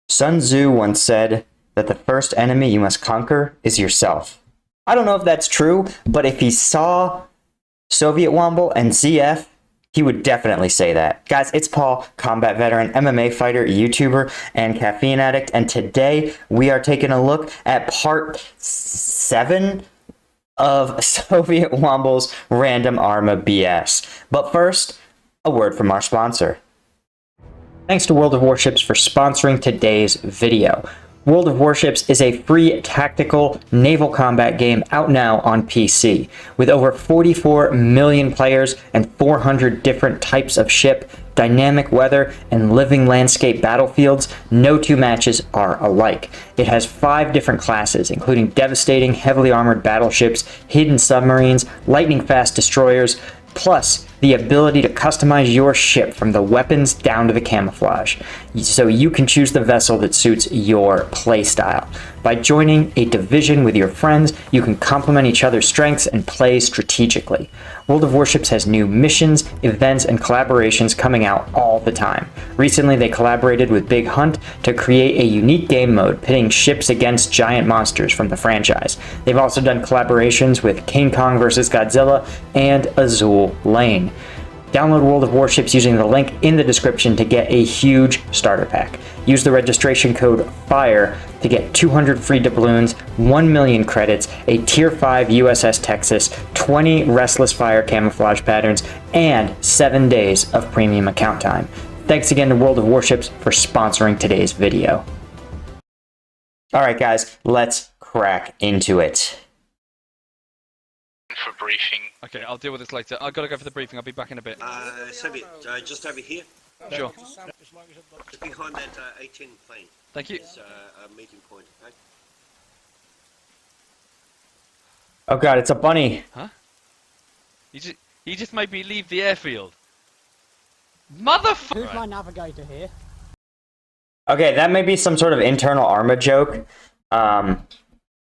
Sun Tzu once said that the first enemy you must conquer is yourself. I don't know if that's true, but if he saw Sovietwomble and ZF, he would definitely say that. Guys, it's Paul, combat veteran, MMA fighter, YouTuber, and caffeine addict, and today we are taking a look at part 7 of Sovietwomble's random Arma BS. But first, a word from our sponsor. Thanks to World of Warships for sponsoring today's video. World of Warships is a free tactical naval combat game out now on PC. With over 44 million players and 400 different types of ship, dynamic weather, and living landscape battlefields, no two matches are alike. It has 5 different classes, including devastating, heavily armored battleships, hidden submarines, lightning-fast destroyers, plus the ability to customize your ship from the weapons down to the camouflage, so you can choose the vessel that suits your playstyle. By joining a division with your friends, you can complement each other's strengths and play strategically. World of Warships has new missions, events, and collaborations coming out all the time. Recently, they collaborated with Big Hunt to create a unique game mode pitting ships against giant monsters from the franchise. They've also done collaborations with King Kong vs. Godzilla and Azul Lane. Download World of Warships using the link in the description to get a huge starter pack. Use the registration code FIRE to get 200 free doubloons, 1 million credits, a Tier 5 USS Texas, 20 Restless Fire camouflage patterns, and 7 days of premium account time. Thanks again to World of Warships for sponsoring today's video. Alright guys, let's crack into it. For briefing. Okay, I'll deal with this later. I've got to go for the briefing. I'll be back in a bit. Soviet, just over here. Sure. Just behind that 18 plane. Thank you. It's a meeting point, okay? Oh god, it's a bunny. Huh? He just made me leave the airfield. Motherfucker! Who's my navigator here? Okay, that may be some sort of internal Arma joke,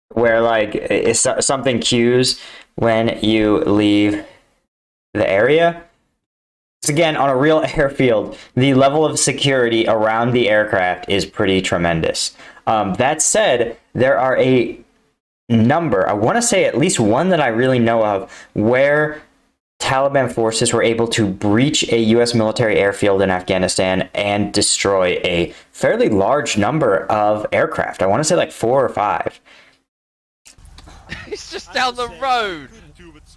where like it's something cues when you leave the area. So again, on a real airfield, the level of security around the aircraft is pretty tremendous. That said, there are a number, I want to say at least one that I really know of, where Taliban forces were able to breach a U.S. military airfield in Afghanistan and destroy a fairly large number of aircraft. I want to say like 4 or 5. It's just down the road!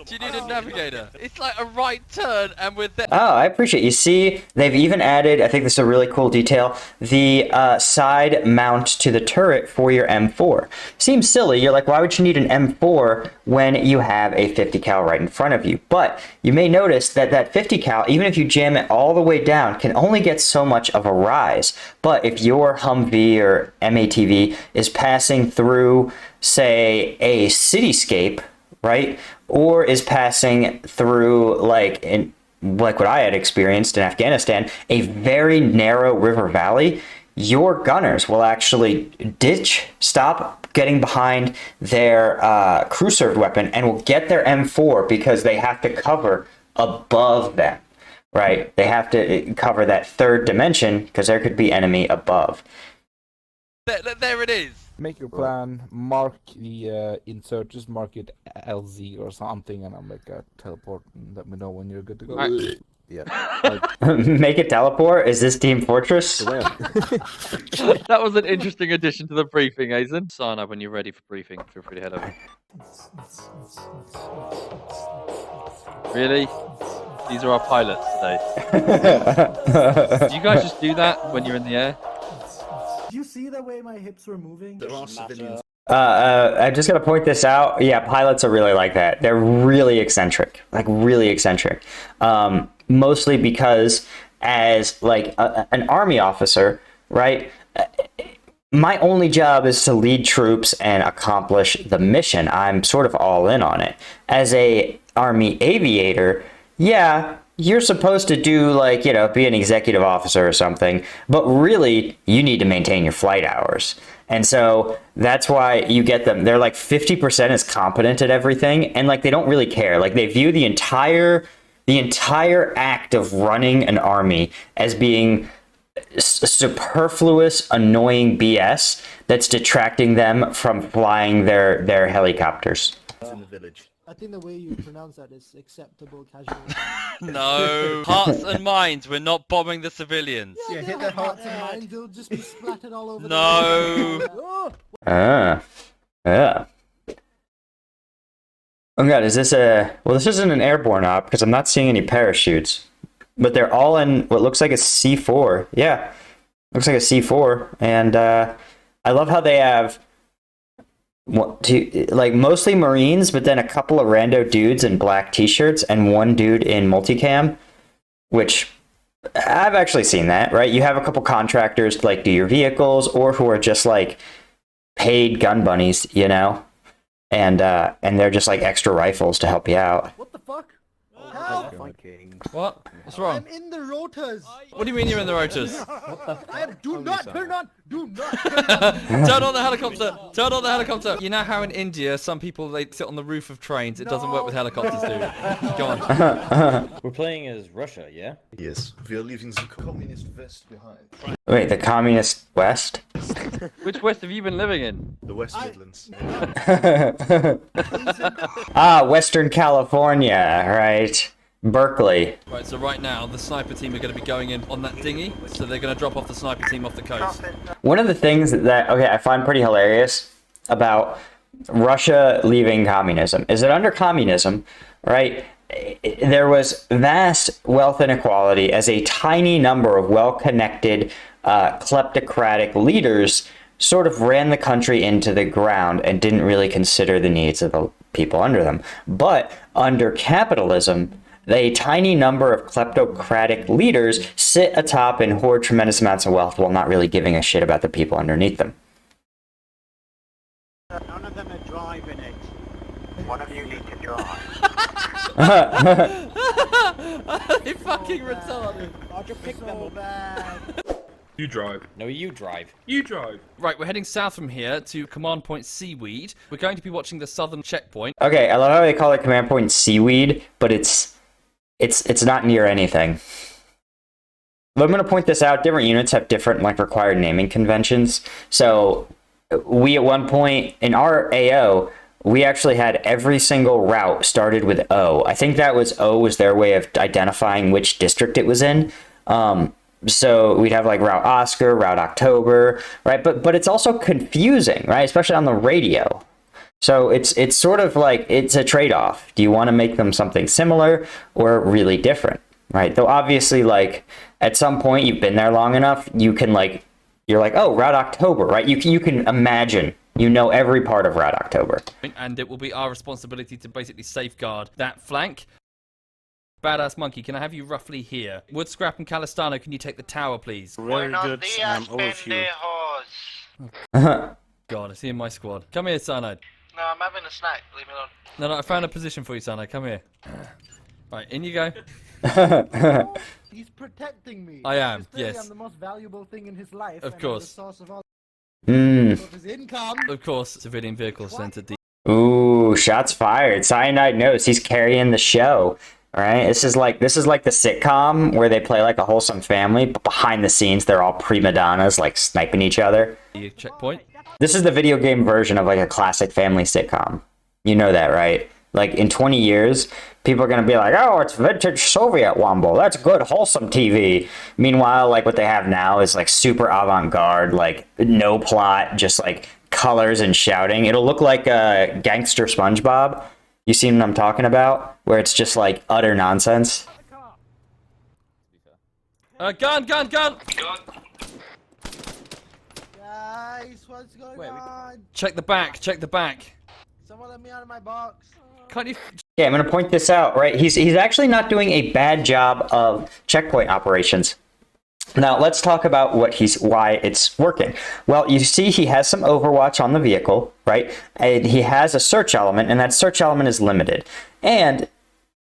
Do you need a navigator? It's like a right turn and we're there. Oh, I appreciate it. You see, they've even added, I think this is a really cool detail, the side mount to the turret for your M4. Seems silly. You're like, why would you need an M4 when you have a 50 cal right in front of you? But you may notice that that 50 cal, even if you jam it all the way down, can only get so much of a rise. But if your Humvee or MATV is passing through, say, a cityscape, right, or is passing through like what I had experienced in Afghanistan, a very narrow river valley, your gunners will actually stop getting behind their crew served weapon and will get their M4 because they have to cover above them, right? They have to cover that third dimension because there could be enemy above. There it is! Make your plan, mark the insert, just mark it LZ or something, and I'll make a teleport and let me know when you're good to go. Yeah. Make it teleport? Is this Team Fortress? That was an interesting addition to the briefing, Aizen. Sana, when you're ready for briefing, feel free to head over. Really? These are our pilots today. Do you guys just do that when you're in the air? Do you see the way my hips were moving? There are civilians. I just gotta point this out. Yeah, pilots are really like that. They're really eccentric, like really eccentric. Mostly because as like an army officer, right? My only job is to lead troops and accomplish the mission. I'm sort of all in on it. As a army aviator, yeah, you're supposed to do like, you know, be an executive officer or something, but really you need to maintain your flight hours. And so that's why you get them. They're like 50% as competent at everything. And like, they don't really care. Like they view the entire act of running an army as being superfluous, annoying BS that's detracting them from flying their helicopters. In the village. I think the way you pronounce that is acceptable casual. No. Hearts and minds. We're not bombing the civilians. Yeah, hit their hearts and minds. They'll just be splattered all over. No. Oh! Yeah. Oh god, is this a... Well, this isn't an airborne op, because I'm not seeing any parachutes. But they're all in what looks like a C4. Yeah, looks like a C4. And I love how they have... like mostly Marines, but then a couple of rando dudes in black t-shirts and one dude in multicam, which I've actually seen that, right? You have a couple contractors to like do your vehicles, or who are just like paid gun bunnies, you know, and they're just like extra rifles to help you out. What the fuck? Help! What? What's wrong? I'm in the rotors. What do you mean you're in the rotors? Do not turn on. Do not Turn on the helicopter! Turn on the helicopter! You know how in India some people they sit on the roof of trains? It doesn't work with helicopters, dude. Go on. We're playing as Russia, yeah? Yes, we are leaving the communist West behind. Wait, the communist West? Which West have you been living in? The West Midlands. Western California, right? Berkeley. Right, so right now the sniper team are going to be going in on that dinghy, so they're going to drop off the sniper team off the coast. One of the things that, okay, I find pretty hilarious about Russia leaving communism is that under communism, right, there was vast wealth inequality as a tiny number of well-connected, kleptocratic leaders sort of ran the country into the ground and didn't really consider the needs of the people under them. But under capitalism, a tiny number of kleptocratic leaders sit atop and hoard tremendous amounts of wealth while not really giving a shit about the people underneath them. None of them are driving it. One of you need to drive. They fucking retarded. I'll just pick them up. bad. You drive. No, you drive. You drive. Right, we're heading south from here to Command Point Seaweed. We're going to be watching the southern checkpoint. Okay, I love how they call it Command Point Seaweed, but it's not near anything. But I'm going to point this out. Different units have different like required naming conventions. So we at one point in our AO, we actually had every single route started with O. I think that was O was their way of identifying which district it was in. So we'd have like Route Oscar, Route October, right? But it's also confusing, right? Especially on the radio. So it's sort of like it's a trade-off. Do you want to make them something similar or really different, right? Though obviously, like at some point you've been there long enough, you can like you're like, oh, Route October, right? You can imagine. You know every part of Route October. And it will be our responsibility to basically safeguard that flank. Badass Monkey, can I have you roughly here? Wood Scrap and Calistano, can you take the tower, please? Very good. Overview. God, I see in my squad. Come here, Cyanide. No, I'm having a snack. Leave me alone. No, I found a position for you, Cyanide. Come here. Right, in you go. He's protecting me. I am, Clearly yes. I'm the most valuable thing in his life. Of and course. I'm the source of all Mm. of his income. Of course, civilian vehicles sent to D. Ooh, shots fired. Cyanide knows he's carrying the show. All right, this is like the sitcom where they play like a wholesome family, but behind the scenes they're all prima donnas like sniping each other. Checkpoint. This is the video game version of like a classic family sitcom. You know that, right? Like in 20 years, people are gonna be like, "Oh, it's vintage Sovietwomble. That's good, wholesome TV." Meanwhile, like what they have now is like super avant-garde, like no plot, just like colors and shouting. It'll look like a gangster SpongeBob. You seen what I'm talking about? Where it's just like utter nonsense. Gun! Guys, what's going on? Check the back, check the back. Someone let me out of my box. Can't you... Okay, I'm gonna point this out, right? He's actually not doing a bad job of checkpoint operations. Now let's talk about why it's working. Well, you see he has some overwatch on the vehicle, right? And he has a search element, and that search element is limited. And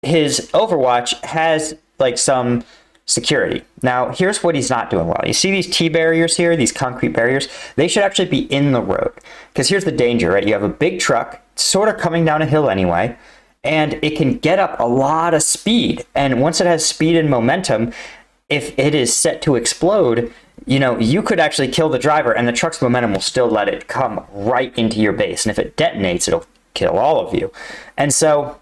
his overwatch has like some security. Now, here's what he's not doing well. You see these T barriers here, these concrete barriers? They should actually be in the road. Because here's the danger, right? You have a big truck, sort of coming down a hill anyway, and it can get up a lot of speed. And once it has speed and momentum, if it is set to explode, you know, you could actually kill the driver and the truck's momentum will still let it come right into your base. And if it detonates, it'll kill all of you. And so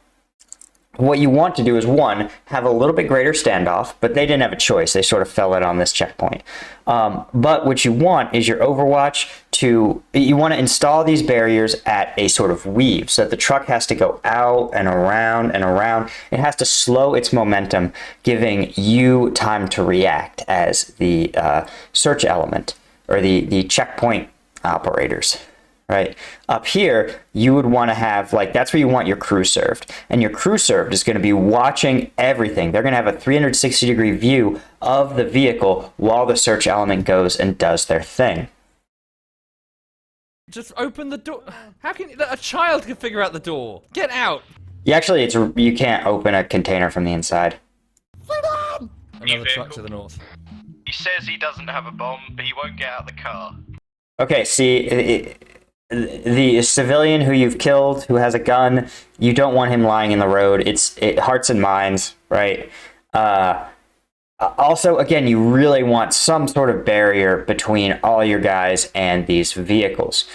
what you want to do is, one, have a little bit greater standoff, but they didn't have a choice. They sort of fell it on this checkpoint. But what you want is your Overwatch you want to install these barriers at a sort of weave, so that the truck has to go out and around and around. It has to slow its momentum, giving you time to react as the search element, or the checkpoint operators. Right up here, you would want to have, like, that's where you want your crew served, and your crew served is going to be watching everything. They're going to have a 360-degree view of the vehicle while the search element goes and does their thing. Just open the door. How can a child can figure out the door? Get out. You can't open a container from the inside. Another truck to the north. He says he doesn't have a bomb, but he won't get out of the car. Okay, see, the civilian who you've killed, who has a gun, you don't want him lying in the road. It hearts and minds, right? Also, again, you really want some sort of barrier between all your guys and these vehicles.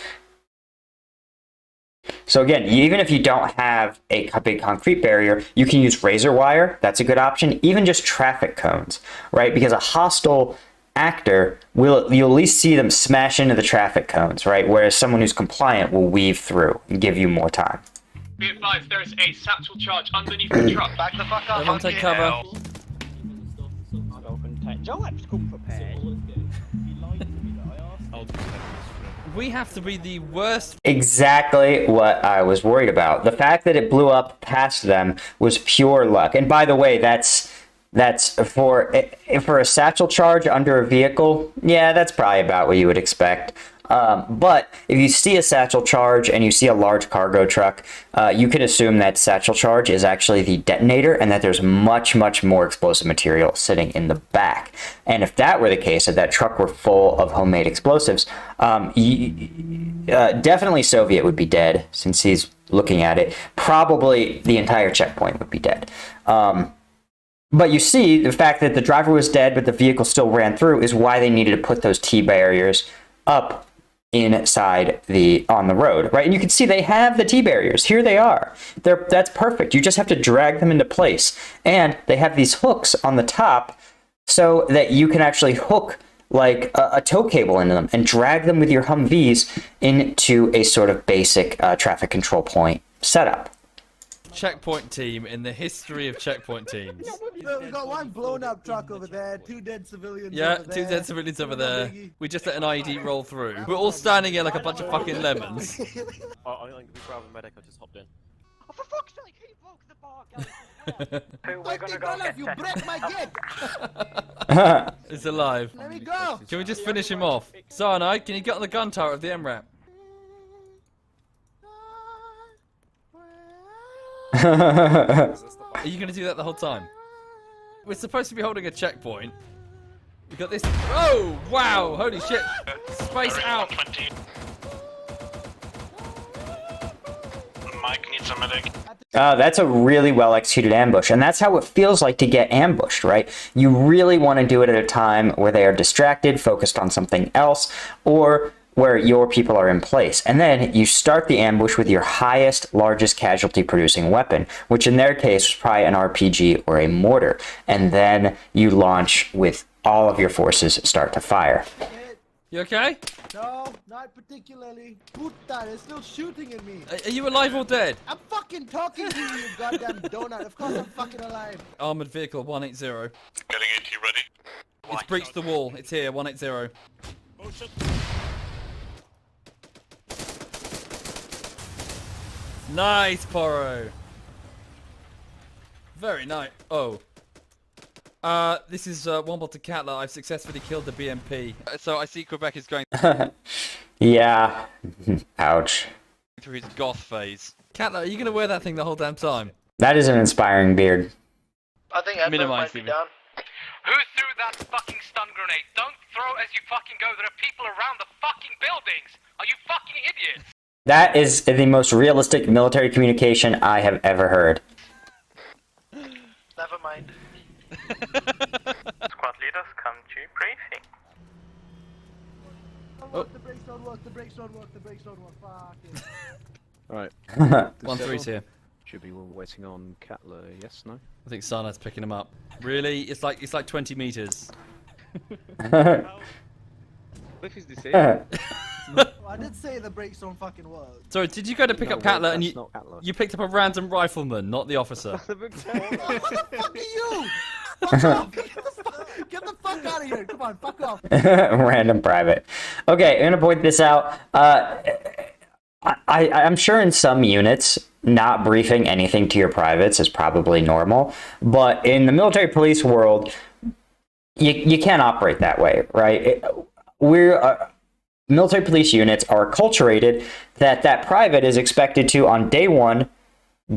So again, even if you don't have a big concrete barrier, you can use razor wire. That's a good option. Even just traffic cones, right? Because a hostile actor you'll at least see them smash into the traffic cones, right? Whereas someone who's compliant will weave through and give you more time. Be advised, there is a satchel charge underneath the truck. Back the fuck up. Everyone take cover. We have to be the worst. Exactly what I was worried about. The fact that it blew up past them was pure luck. And by the way, that's for a satchel charge under a vehicle. Yeah, that's probably about what you would expect. But if you see a satchel charge and you see a large cargo truck, you could assume that satchel charge is actually the detonator, and that there's much, much more explosive material sitting in the back. And if that were the case, if that truck were full of homemade explosives, definitely Soviet would be dead, since he's looking at it. Probably the entire checkpoint would be dead. But you see, the fact that the driver was dead but the vehicle still ran through is why they needed to put those T barriers up inside on the road, right? And you can see they have the T barriers. Here they are. That's perfect. You just have to drag them into place. And they have these hooks on the top so that you can actually hook like a tow cable into them and drag them with your Humvees into a sort of basic traffic control point setup. Checkpoint team in the history of checkpoint teams. Look, we got one blown up truck over there, 2 dead civilians Yeah, over 2 there. dead civilians over there. We just let an ID roll through. We're all standing here like a bunch of fucking lemons. I think we grab a medic, I just hopped in. Oh, for fuck's sake, he broke the bar, I think all of you break my gate! It's alive. Let me go! Can we just finish him off? Cyanide, can you get on the gun turret of the MRAP? Are you going to do that the whole time? We're supposed to be holding a checkpoint. We got this. Oh, wow! Holy shit! Space out! Mike needs a medic. That's a really well executed ambush, and that's how it feels like to get ambushed, right? You really want to do it at a time where they are distracted, focused on something else, or where your people are in place. And then you start the ambush with your highest, largest casualty producing weapon, which in their case was probably an RPG or a mortar. And then you launch with all of your forces start to fire. You okay? No, not particularly. Puta, they're still shooting at me. Are you alive or dead? I'm fucking talking to you, you goddamn donut. Of course I'm fucking alive. Armored vehicle 180. Getting AT ready. It's breached the wall. It's here, 180. Nice, Poro. Very nice. Oh. This is Womble to Catler. I've successfully killed the BMP. So I see Quebec is going Yeah. Ouch. through his goth phase. Catler, are you going to wear that thing the whole damn time? That is an inspiring beard. I think Minimize him. down. Who threw that fucking stun grenade? Don't throw as you fucking go. There are people around the fucking buildings. Are you fucking idiots? That is the most realistic military communication I have ever heard. Never mind. Squad leader. just come to briefing. The brakes don't work, the brakes don't work, the brakes don't work. Fuck it. Right. 1-3's here. Should be waiting on Catler. Yes, no. I think Sarnad's picking him up. Really? It's like 20 meters. What if he's disabled? I did say the brakes don't fucking work. Sorry, did you go to pick up Catler and you picked up a random rifleman, not the officer? What the fuck are you? Fuck off! Get the fuck out of here! Come on, fuck off! Random private. Okay, I'm gonna point this out. I'm sure in some units, not briefing anything to your privates is probably normal, but in the military police world, you can't operate that way, right? Military police units are acculturated that private is expected to, on day one,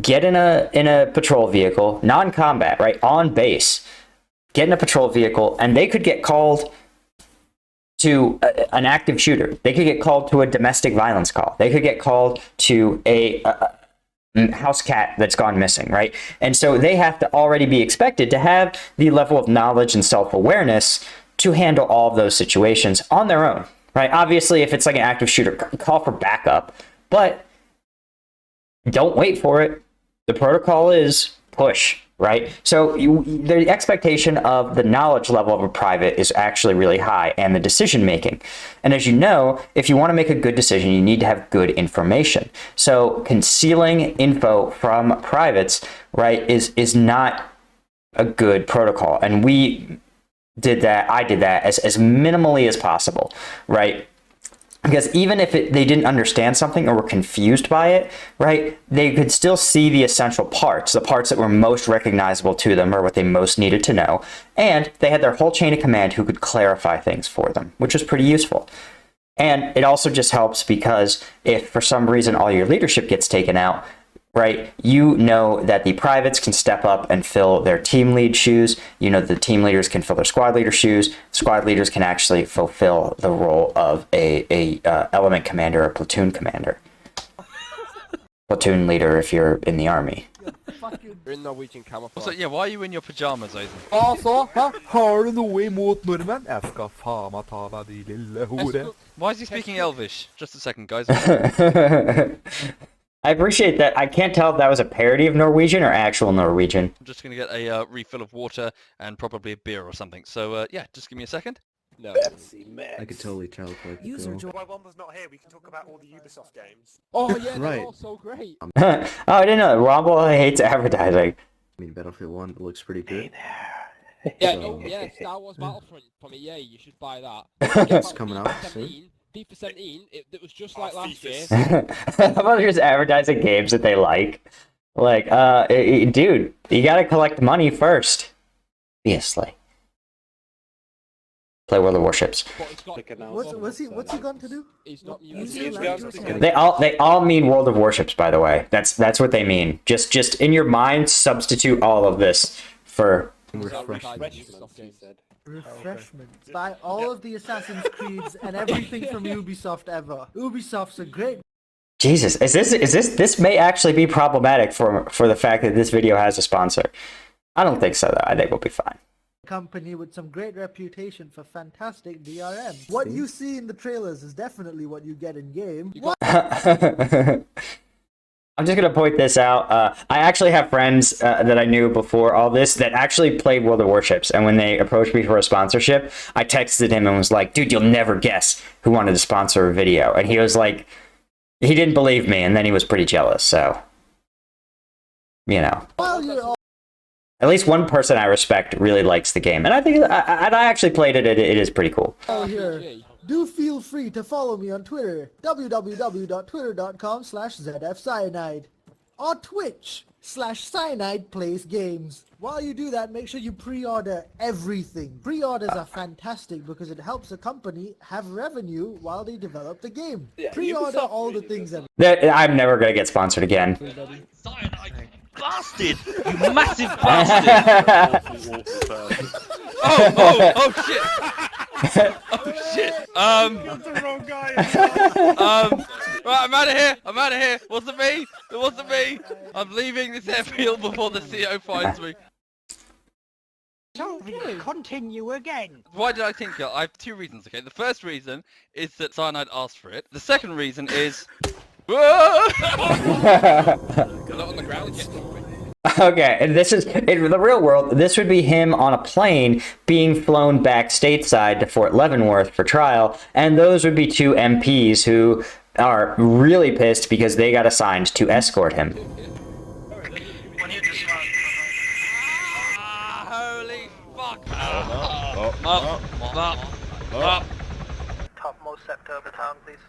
get in a patrol vehicle, non-combat, right, on base, get in a patrol vehicle, and they could get called to an active shooter. They could get called to a domestic violence call. They could get called to a house cat that's gone missing, right? And so they have to already be expected to have the level of knowledge and self-awareness to handle all of those situations on their own, right? Obviously, if it's like an active shooter, call for backup, but don't wait for it. The protocol is push, right? So the expectation of the knowledge level of a private is actually really high, and the decision making. And as you know, if you want to make a good decision, you need to have good information. So concealing info from privates, right, is not a good protocol. And we did that, I did that as minimally as possible, right? Because even if they didn't understand something or were confused by it, right, they could still see the essential parts, the parts that were most recognizable to them or what they most needed to know. And they had their whole chain of command who could clarify things for them, which was pretty useful. And it also just helps because if for some reason all your leadership gets taken out, right, you know that the privates can step up and fill their team lead shoes. You know the team leaders can fill their squad leader shoes. Squad leaders can actually fulfill the role of a element commander or platoon commander. Platoon leader if you're in the army. You're in Norwegian camouflage. So yeah, why are you in your pajamas, Aizen? Altså, har du noe imot nordmenn? Jeg skal faen meg ta deg, de lille hore. Why is he speaking Elvish? Just a second, guys. I appreciate that. I can't tell if that was a parody of Norwegian or actual Norwegian. I'm just going to get a refill of water and probably a beer or something. So, yeah, just give me a second. No. I could totally tell. Why Womber's not here, we can talk about all the Ubisoft games. Oh yeah, they're Right. all so great. Oh, I didn't know. Rumble hates advertising. I mean, Battlefield 1 looks pretty good. Yeah, So- oh yeah, Star Wars Battlefront from EA, you should buy that. It's coming out soon. FIFA 17, it was just like last year. How about just advertising games that they like? Like, dude, you gotta collect money first. Obviously. Play World of Warships. But it's got, What's he going to do? He's not Usually music. They all mean World of Warships, by the way. That's what they mean. Just in your mind, substitute all of this for Refreshments. Buy all of the Assassin's Creeds and everything from Ubisoft ever. Ubisoft's a great Jesus. This may actually be problematic for the fact that this video has a sponsor. I don't think so though. I think we'll be fine. company with some great reputation for fantastic DRM. What you see in the trailers is definitely what you get in game. I'm just going to point this out. I actually have friends that I knew before all this that actually played World of Warships. And when they approached me for a sponsorship, I texted him and was like, dude, you'll never guess who wanted to sponsor a video. And he was like, he didn't believe me. And then he was pretty jealous. So, you know. At least one person I respect really likes the game. And I think I actually played it. It is pretty cool. Here. Do feel free to follow me on Twitter, www.twitter.com/ZFCyanide, or Twitch/CyanidePlaysGames. While you do that, make sure you pre-order everything. Pre-orders are fantastic because it helps the company have revenue while they develop the game. Pre-order all the things. I'm never going to get sponsored again. Bastard! You massive bastard! Oh shit! Oh shit! the wrong guy. Right, I'm out of here. I'm out of here. Wasn't me. It wasn't me. I'm leaving this airfield before the CO finds me. Continue again. Why did I think that? I have two reasons, okay? The first reason is that Cyanide asked for it. The second reason is... Got it on the ground. Okay, and this is in the real world. This would be him on a plane being flown back stateside to Fort Leavenworth for trial, and those would be two MPs who are really pissed because they got assigned to escort him. Holy fuck! Topmost sector of the town, please.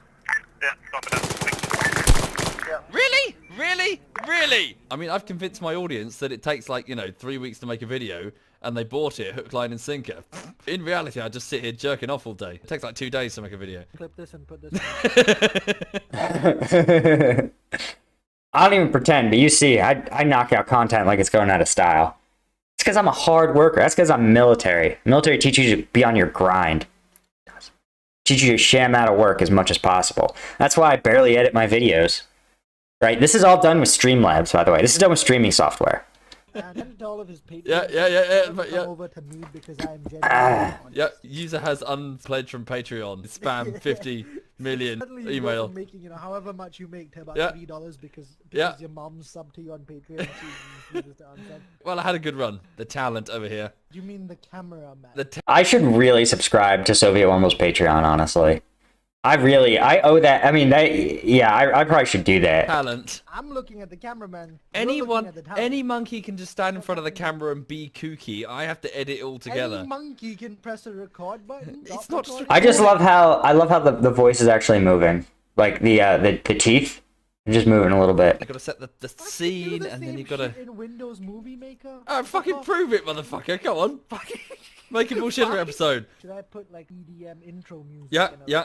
Really? Really? Really? I mean, I've convinced my audience that it takes like, 3 weeks to make a video, and they bought it hook, line, and sinker. In reality, I just sit here jerking off all day. It takes like 2 days to make a video. Clip this and put this. I don't even pretend, but you see, I knock out content like it's going out of style. It's because I'm a hard worker. That's because I'm military. Military teaches you to be on your grind. Teaches you to sham out of work as much as possible. That's why I barely edit my videos. Right? This is all done with Streamlabs, by the way. This is done with streaming software. And all of his patrons Yeah. come over to me because I'm genuinely honest. Yeah, user has unpledged from Patreon. Spam 50 million Suddenly you go email. from making, however much you make to about Yeah. $3 because Yeah. your mom subbed to you on Patreon. She refuses to unsub. Well, I had a good run. The talent over here. You mean the cameraman? I should really subscribe to Sovietwomble's Patreon, honestly. I owe that. I mean, I probably should do that. Talent. I'm looking at the cameraman. You're looking at the talent. Any monkey can just stand in front of the camera and be kooky. I have to edit it all together. Any monkey can press a record button. It's stop not recording. I just love how the voice is actually moving. Like the teeth are just moving a little bit. You gotta set the Do scene, the and then same you gotta. shit in Windows Movie Maker. Oh, fucking prove it, motherfucker! Come on, fucking make a bullshit episode. Should I put like EDM intro music? Yeah, and yeah.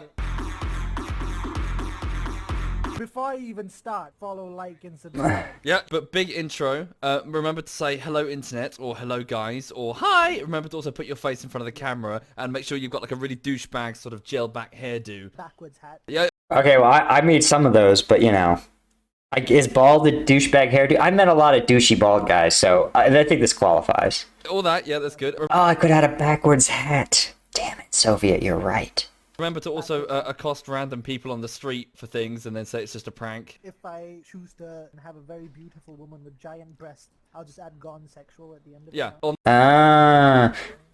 Before I even start, follow, like, and subscribe. Yeah, but big intro. Remember to say hello internet, or hello guys, or hi. Remember to also put your face in front of the camera, and make sure you've got like a really douchebag sort of gel back hairdo. Backwards hat. Yeah. Okay, well, I made some of those, but is bald a douchebag hairdo? I met a lot of douchey bald guys, so I think this qualifies. All that, yeah, that's good. Oh, I could have had a backwards hat. Damn it, Soviet, you're right. Remember to also accost random people on the street for things and then say it's just a prank. If I choose to have a very beautiful woman with giant breasts, I'll just add gone sexual at the end of it. Yeah.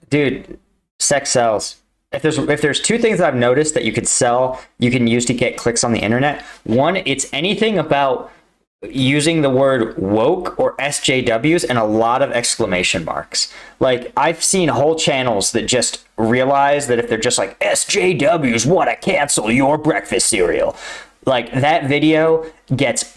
Dude, sex sells. If there's two things that I've noticed that you could sell, you can use to get clicks on the internet. One, it's anything about using the word woke or SJWs and a lot of exclamation marks. Like, I've seen whole channels that just realize that if they're just like, SJWs want to cancel your breakfast cereal, like, that video gets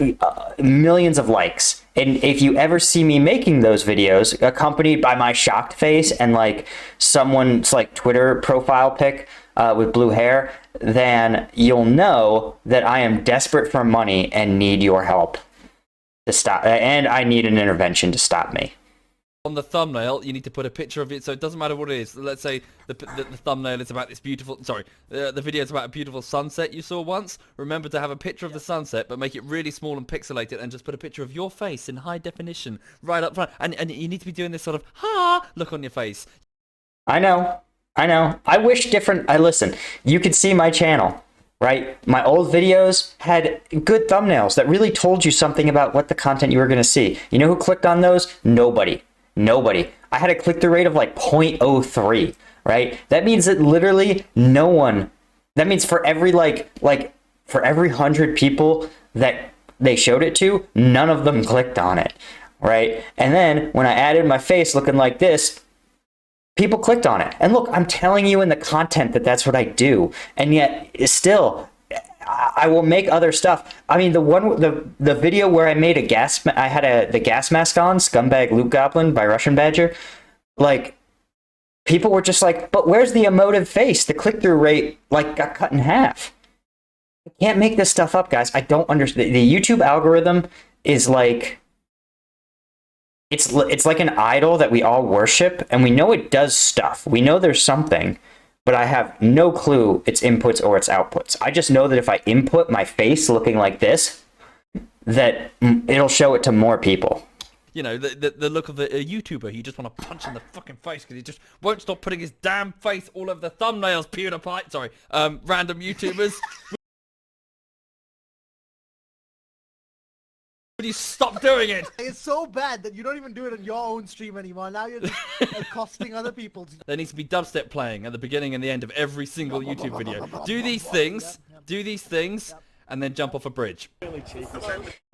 millions of likes. And if you ever see me making those videos accompanied by my shocked face and like someone's like Twitter profile pic with blue hair, then you'll know that I am desperate for money and need your help to stop, and I need an intervention to stop me. On the thumbnail, you need to put a picture of it, so it doesn't matter what it is. Let's say the thumbnail is about this beautiful... Sorry, the video is about a beautiful sunset you saw once. Remember to have a picture of the sunset, but make it really small and pixelated, and just put a picture of your face in high definition right up front. And you need to be doing this sort of, ha, look on your face. I know. I wish different... listen, you could see my channel, right? My old videos had good thumbnails that really told you something about what the content you were going to see. You know who clicked on those? Nobody. I had a click-through rate of like 0.03, right? That means that literally no one... That means for every for every 100 people that they showed it to, none of them clicked on it, right? And then when I added my face looking like this, people clicked on it. And look, I'm telling you in the content that that's what I do. And yet, still, I will make other stuff. I mean, the video where I made I had the gas mask on, Scumbag Loot Goblin by Russian Badger. Like, people were just like, but where's the emotive face? The click-through rate, like, got cut in half. I can't make this stuff up, guys. I don't understand. The YouTube algorithm is like... It's like an idol that we all worship, and we know it does stuff. We know there's something, but I have no clue its inputs or its outputs. I just know that if I input my face looking like this, that it'll show it to more people. you know, the look of a YouTuber you just want to punch in the fucking face because he just won't stop putting his damn face all over the thumbnails. PewDiePie, sorry, random YouTubers. Would you stop doing it? It's so bad that you don't even do it on your own stream anymore. Now you're just accosting other people. There needs to be dubstep playing at the beginning and the end of every single YouTube video. Do these things, and then jump off a bridge.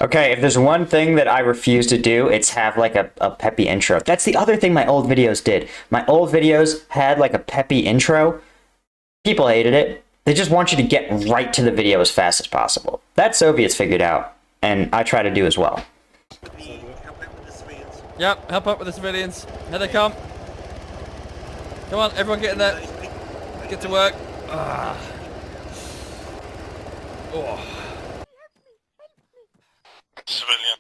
Okay, if there's one thing that I refuse to do, it's have like a peppy intro. That's the other thing my old videos did. My old videos had like a peppy intro. People hated it. They just want you to get right to the video as fast as possible. That Soviets figured out, and I try to do as well. Yep, help out with the civilians. Here they come. Come on, everyone get in there. Get to work. Oh. Civilian.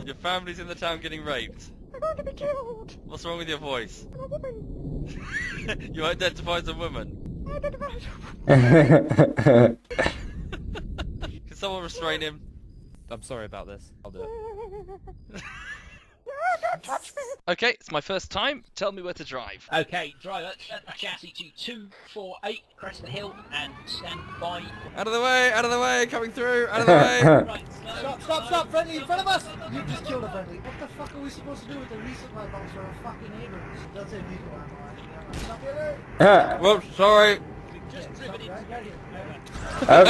Your family's in the town getting raped. I'm going to be killed. What's wrong with your voice? I'm a woman. You identify as a woman. I identify as a woman. Can someone restrain him? I'm sorry about this. I'll do it. Don't touch me. Okay, it's my first time. Tell me where to drive. Okay, driver, turn the chassis to 248, crest the hill, and stand by. Out of the way, coming through, out of the way. Right, slow, Stop, friendly, in front of us! You just killed a friendly. What the fuck are we supposed to do with the resupply box for our fucking neighbors? That's it, vehicle ammo. Stop here. Whoops, sorry. Oh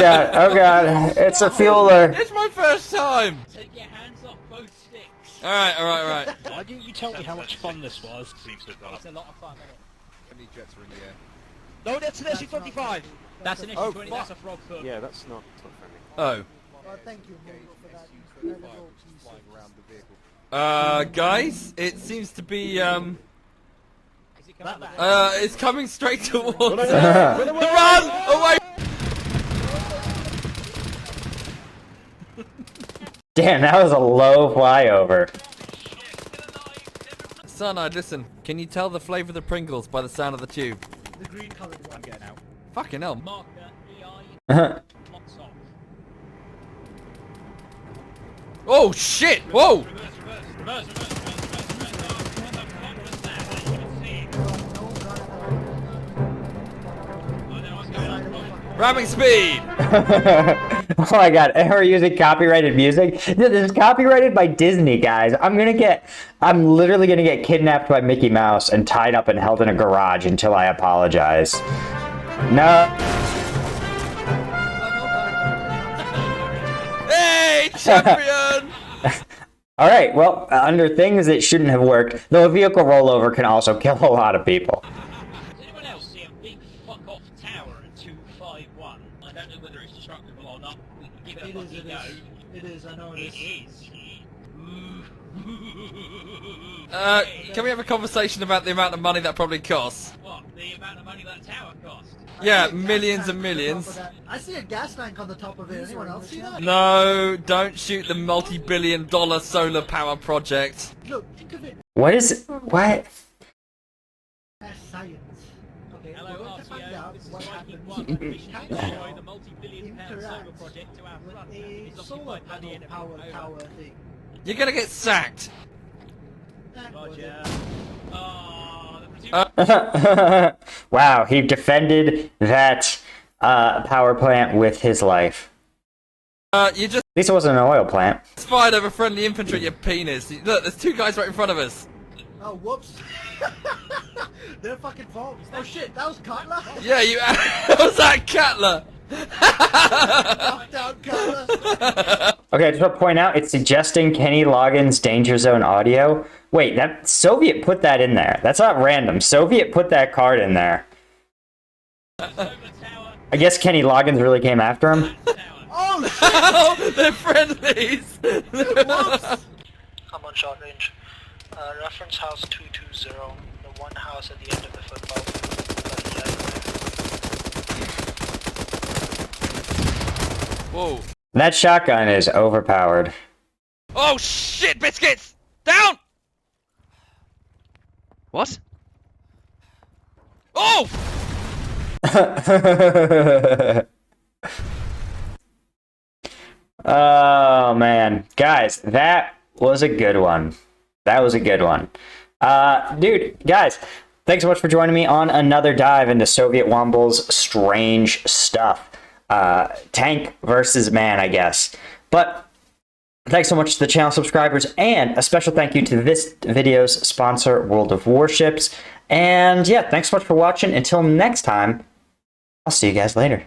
god, it's a fueler. It's my first time. take your hands off both sticks. Alright. Why didn't you tell me how much fun this was? Seems to have done. It's a lot of fun, isn't it? How many jets are in the air? No, that's an SU-25! That's an SU-20, that's a frog foot. Yeah, that's not friendly. Oh. Well, thank you, Mongo, for that. incredible piece Flying of- around the vehicle. Guys, it seems to be, Is it coming back? it's coming straight towards us. Run! Away! Damn, that was a low flyover. Cyanide, listen. Can you tell the flavour of the Pringles by the sound of the tube? The green colored one. I'm getting out. Fucking hell. Marker, EI, lots off. Oh shit! Whoa! Reverse. Ramming speed! Oh my god, and we're using copyrighted music? This is copyrighted by Disney, guys. I'm literally gonna get kidnapped by Mickey Mouse and tied up and held in a garage until I apologize. No. Hey, champion! Alright, well, under things that shouldn't have worked, though a vehicle rollover can also kill a lot of people. Does anyone else see a big fuck-off tower at 251? I don't know whether it's destructible or not. We can give it a fucking go. It is, I know it It is. is. Can we have a conversation about the amount of money that probably costs? What? The amount of money that tower cost? Yeah, I see a gas millions tank and on the top millions. of that. I see a gas tank on the top of it. Anyone else see that? No, don't shoot the multi-billion-dollar solar power project. Look, think of it What? as science. Okay, Hello, we're going to find RTO. out This is what Viking happens 1. when Mission to destroy the multi-billion-pound solar interact project to our with front. a It's solar occupied by the panel enemy. power Over. tower thing. You're gonna get sacked. That was it. Roger. Oh, the Wow, he defended that power plant with his life. You just At least it wasn't an oil plant. fired over friendly infantry, you penis. Look, there's two guys right in front of us. Oh, whoops. They're fucking foams. Oh shit, that was Cutler. Yeah, you. Was that Cutler? Down Cutler. Okay, I just want to point out, it's suggesting Kenny Loggins' Danger Zone audio. Wait, that Soviet put that in there. That's not random. Soviet put that card in there. I guess Kenny Loggins really came after him. Oh shit. Oh, they're friendlies. I'm on short range. Reference house 220, the one house at the end of the football. Whoa. That shotgun is overpowered. Oh shit, biscuits! Down! What? Oh! Oh, man. Guys, that was a good one. That was a good one. Dude, guys, thanks so much for joining me on another dive into Sovietwomble's strange stuff. Tank versus man, I guess. But thanks so much to the channel subscribers, and a special thank you to this video's sponsor, World of Warships. And yeah, thanks so much for watching. Until next time, I'll see you guys later.